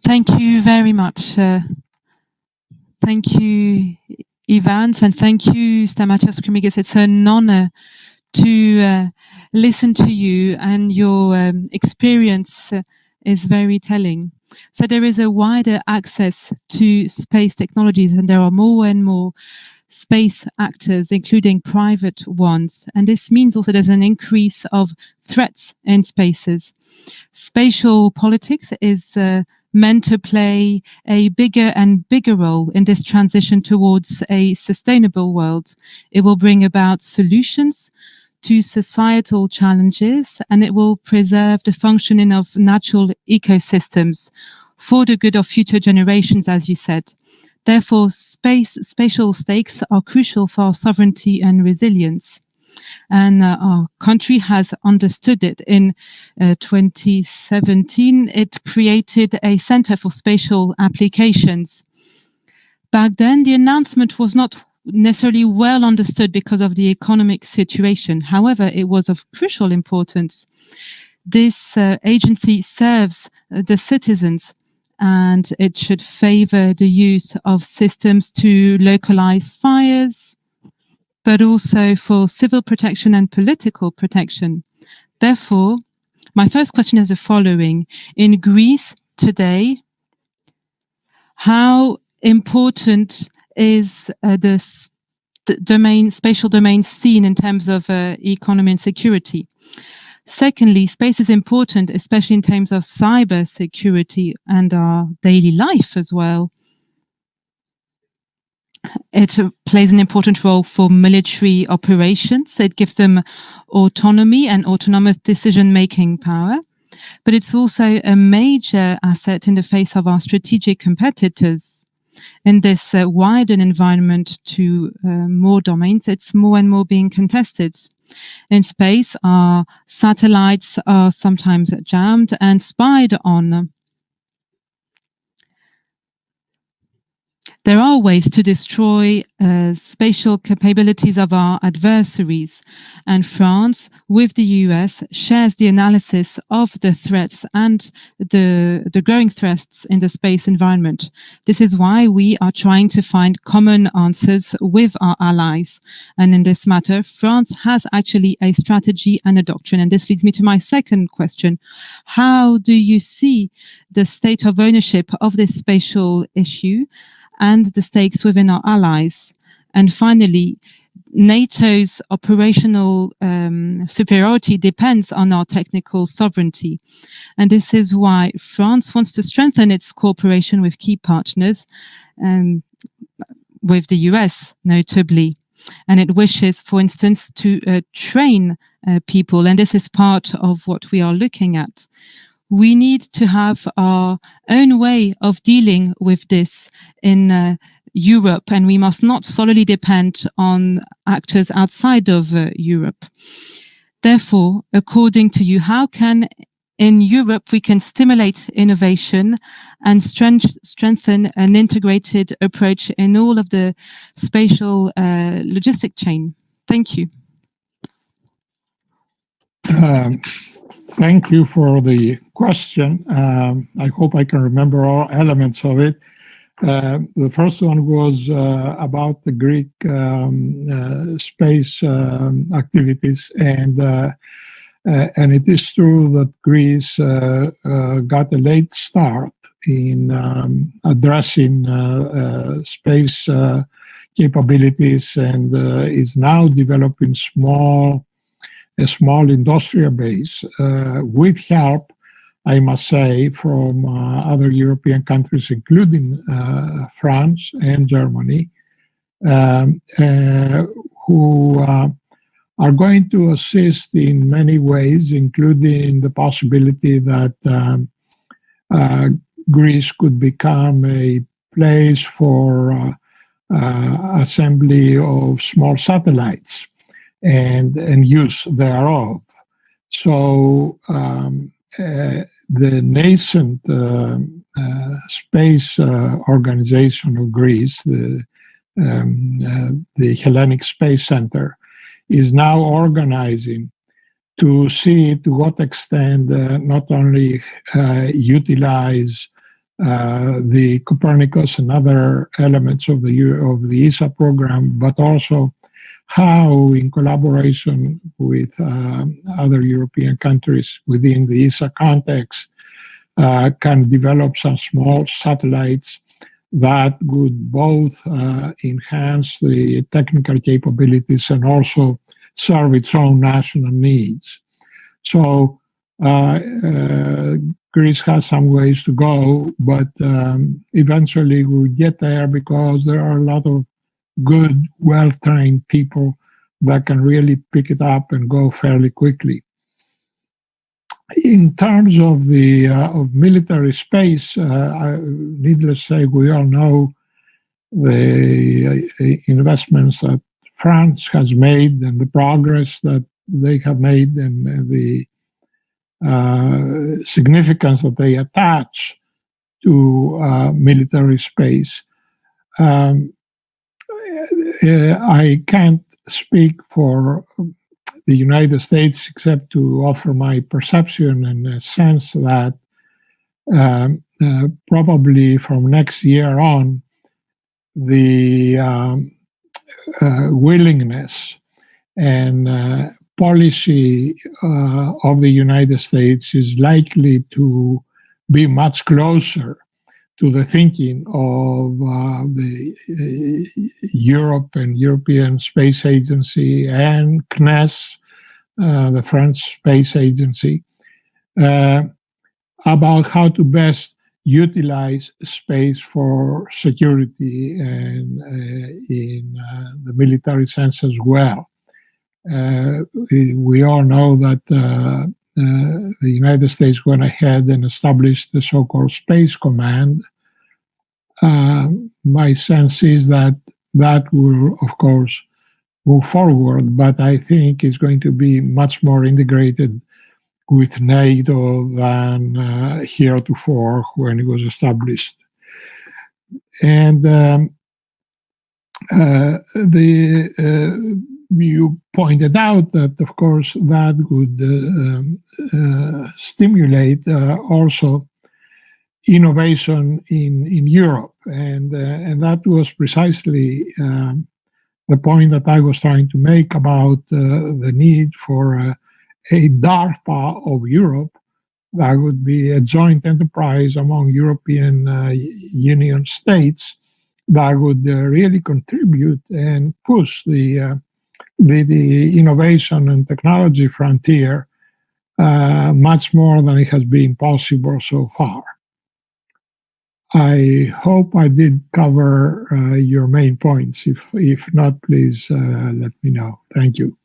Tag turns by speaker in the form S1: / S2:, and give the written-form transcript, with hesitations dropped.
S1: Thank you very much. Thank you, Ivans, and thank you, Stamatios KRIMIGIS. It's an honor to listen to you, and your experience is very telling. So there is a wider access to space technologies, and there are more and more space actors, including private ones. And this means also there's an increase of threats in spaces. Spatial politics is meant to play a bigger and bigger role in this transition towards a sustainable world. It will bring about solutions to societal challenges, and it will preserve the functioning of natural ecosystems for the good of future generations, as you said. Therefore, spatial stakes are crucial for our sovereignty and resilience. And our country has understood it. In 2017, it created a Center for Spatial Applications. Back then, the announcement was not necessarily well understood because of the economic situation. However, it was of crucial importance. This agency serves the citizens, and it should favor the use of systems to localize fires, but also for civil protection and political protection. Therefore, my first question is the following. In Greece today, how important is the spatial domain seen in terms of economy and security? Secondly, space is important, especially in terms of cyber security and our daily life as well. It plays an important role for military operations. It gives them autonomy and autonomous decision-making power. But it's also a major asset in the face of our strategic competitors. In this widened environment to more domains, it's more and more being contested. In space, our satellites are sometimes jammed and spied on. There are ways to destroy spatial capabilities of our adversaries, and France, with the US, shares the analysis of the threats and the growing threats in the space environment. This is why we are trying to find common answers with our allies. And in this matter, France has actually a strategy and a doctrine. And this leads me to my second question. How do you see the state of ownership of this spatial issue and the stakes within our allies? And finally, NATO's operational superiority depends on our technical sovereignty. And this is why France wants to strengthen its cooperation with key partners, and with the US notably. And it wishes, for instance, to train people. And this is part of what we are looking at. We need to have our own way of dealing with this in Europe, and we must not solely depend on actors outside of Europe. Therefore, according to you, how can in Europe we can stimulate innovation and strengthen an integrated approach in all of the spatial logistic chain? Thank you.
S2: Thank you for the question. I hope I can remember all elements of it. The first one was about the Greek space activities, and it is true that Greece got a late start in addressing space capabilities, and is now developing a small industrial base with help, I must say, from other European countries, including France and Germany, who are going to assist in many ways, including the possibility that Greece could become a place for assembly of small satellites and use thereof. So the nascent space organization of Greece, the Hellenic Space Center, is now organizing to see to what extent not only utilize the Copernicus and other elements of the ESA program, but also how, in collaboration with other European countries within the ESA context, can develop some small satellites that would both enhance the technical capabilities and also serve its own national needs. So Greece has some ways to go, but eventually we'll get there because there are a lot of good, well-trained people that can really pick it up and go fairly quickly. In terms of the of military space, needless to say, we all know the investments that France has made and the progress that they have made and the significance that they attach to military space. I can't speak for the United States except to offer my perception and a sense that probably from next year on, the willingness and policy of the United States is likely to be much closer to the thinking of the Europe and European Space Agency and CNES, the French Space Agency, about how to best utilize space for security and in the military sense as well. We all know that the United States went ahead and established the so-called Space Command. My sense is that that will, of course, move forward, but I think it's going to be much more integrated with NATO than heretofore when it was established. And you pointed out that, of course, that would stimulate also innovation in Europe, and that was precisely the point that I was trying to make about the need for a DARPA of Europe that would be a joint enterprise among European Union states that would really contribute and push the innovation and technology frontier much more than it has been possible so far. I hope I did cover your main points. If not, please let me know. Thank you.